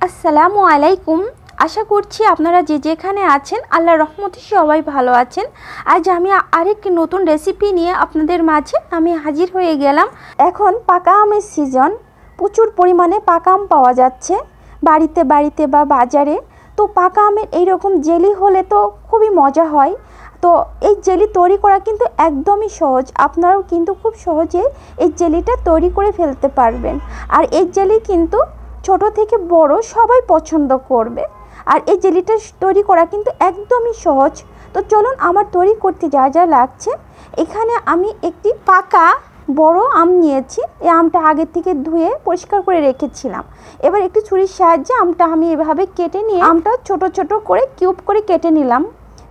আসসালামু আলাইকুম। আশা করছি আপনারা যে যেখানে আছেন আল্লাহর রহমতে সবাই ভালো আছেন। আজ আমি আরেকটি নতুন রেসিপি নিয়ে আপনাদের মাঝে আমি হাজির হয়ে গেলাম। এখন পাকা আমের সিজন, প্রচুর পরিমাণে পাকা আম পাওয়া যাচ্ছে বাড়িতে বাড়িতে বা বাজারে। তো পাকা আমের এইরকম জেলি হলে তো খুবই মজা হয়। তো এই জেলি তৈরি করা কিন্তু একদমই সহজ, আপনারাও কিন্তু খুব সহজে এই জেলিটা তৈরি করে ফেলতে পারবেন। আর এই জেলি কিন্তু ছোট থেকে বড় সবাই পছন্দ করবে। আর এই জেলিটা তৈরি করা কিন্তু একদমই সহজ। তো চলুন আমার তৈরি করতে যা যা লাগছে। এখানে আমি একটি পাকা বড় আম নিয়েছি। এই আমটা আগে থেকে ধুয়ে পরিষ্কার করে রেখেছিলাম। এবার একটি ছুরির সাহায্যে আমটা আমি এভাবে কেটে নিয়ে আমটা ছোট ছোট করে কিউব করে কেটে নিলাম।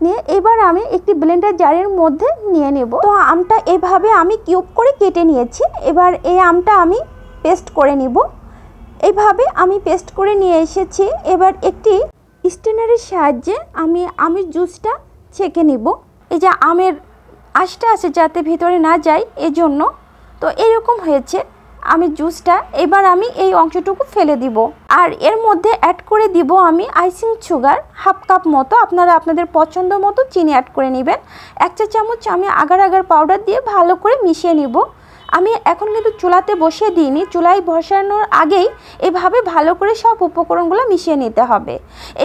নিয়ে এবার আমি একটি ব্লেন্ডার জারের মধ্যে নিয়ে নেব। তো আমটা এভাবে আমি কিউব করে কেটে নিয়েছি। এবার এই আমটা আমি পেস্ট করে নিব। এইভাবে আমি পেস্ট করে নিয়ে এসেছি। এবার একটি স্ট্রেনারের সাহায্যে আমি আমের জুসটা ছেঁকে নিব। এই যে আমের আঁশটা আছে যাতে ভিতরে না যায় এজন্য। তো এরকম হয়েছে আমের জুসটা। এবার আমি এই অংশটুকু ফেলে দিব। আর এর মধ্যে অ্যাড করে দিব আমি আইসিং সুগার হাফ কাপ মতো। আপনারা আপনাদের পছন্দ মতো চিনি অ্যাড করে নেবেন। 1 চা চামচ আমি আগার আগার পাউডার দিয়ে ভালো করে মিশিয়ে নিব। আমি এখন কিন্তু চুলাতে বসিয়ে দিইনি, চুলায় বসানোর আগেই এভাবে ভালো করে সব উপকরণগুলো মিশিয়ে নিতে হবে।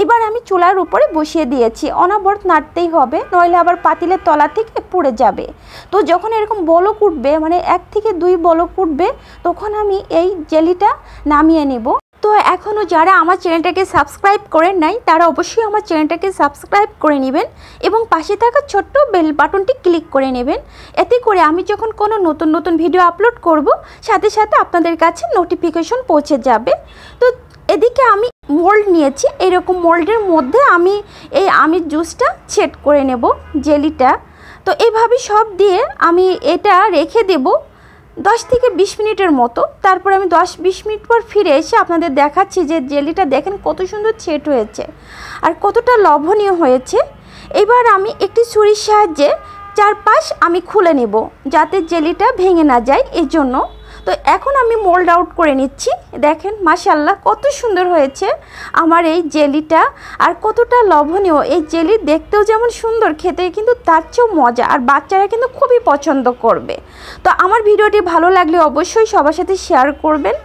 এইবার আমি চুলার উপরে বসিয়ে দিয়েছি, অনবরত নাড়তেই হবে, নইলে আবার পাতিলের তলা থেকে পুড়ে যাবে। তো যখন এরকম বলক উঠবে, মানে 1 থেকে 2 বলক উঠবে, তখন আমি এই জেলিটা নামিয়ে নিব। তো এখনও যারা আমার চ্যানেলটাকে সাবস্ক্রাইব করেন নাই তারা অবশ্যই আমার চ্যানেলটাকে সাবস্ক্রাইব করে নেবেন এবং পাশে থাকা ছোট্ট বেল বাটনটি ক্লিক করে নেবেন। এতে করে আমি যখন কোনো নতুন নতুন ভিডিও আপলোড করব সাথে সাথে আপনাদের কাছে নোটিফিকেশন পৌঁছে যাবে। তো এদিকে আমি মোল্ড নিয়েছি। এরকম মোল্ডের মধ্যে আমি এই আমের জুসটা সেট করে নেব, জেলিটা। তো এইভাবে সব দিয়ে আমি এটা রেখে দেব 10 থেকে 20 মিনিটের মতো। তারপর আমি 10-20 মিনিট পর ফিরে এসে আপনাদের দেখাচ্ছি যে জেলিটা দেখেন কত সুন্দর সেট হয়েছে আর কতটা লোভনীয় হয়েছে। এবার আমি একটি ছুরির সাহায্যে চারপাশ আমি খুলে নেব যাতে জেলিটা ভেঙে না যায় এই জন্য। তো এখন আমি মোল্ড আউট করে নিচ্ছি। দেখেন মাশাআল্লাহ কত সুন্দর হয়েছে আমার এই জেলিটা আর কতটা লোভনীয়। এই জেলি দেখতেও যেমন সুন্দর, খেতে কিন্তু তার চেয়েও মজা, আর বাচ্চারা কিন্তু খুবই পছন্দ করবে। তো আমার ভিডিওটি ভালো লাগলে অবশ্যই সবার সাথে শেয়ার করবেন।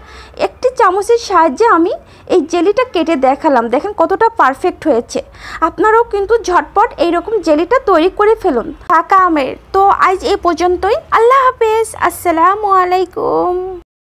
একটি চামচের সাহায্যে আমি এই জেলিটা কেটে দেখালাম, দেখেন কতটা পারফেক্ট হয়েছে। আপনারাও কিন্তু ঝটপট এইরকম জেলিটা তৈরি করে ফেলুন পাকা আমের। তো আজ এই পর্যন্তই। আল্লাহ হাফেজ, আসসালামু আলাইকুম।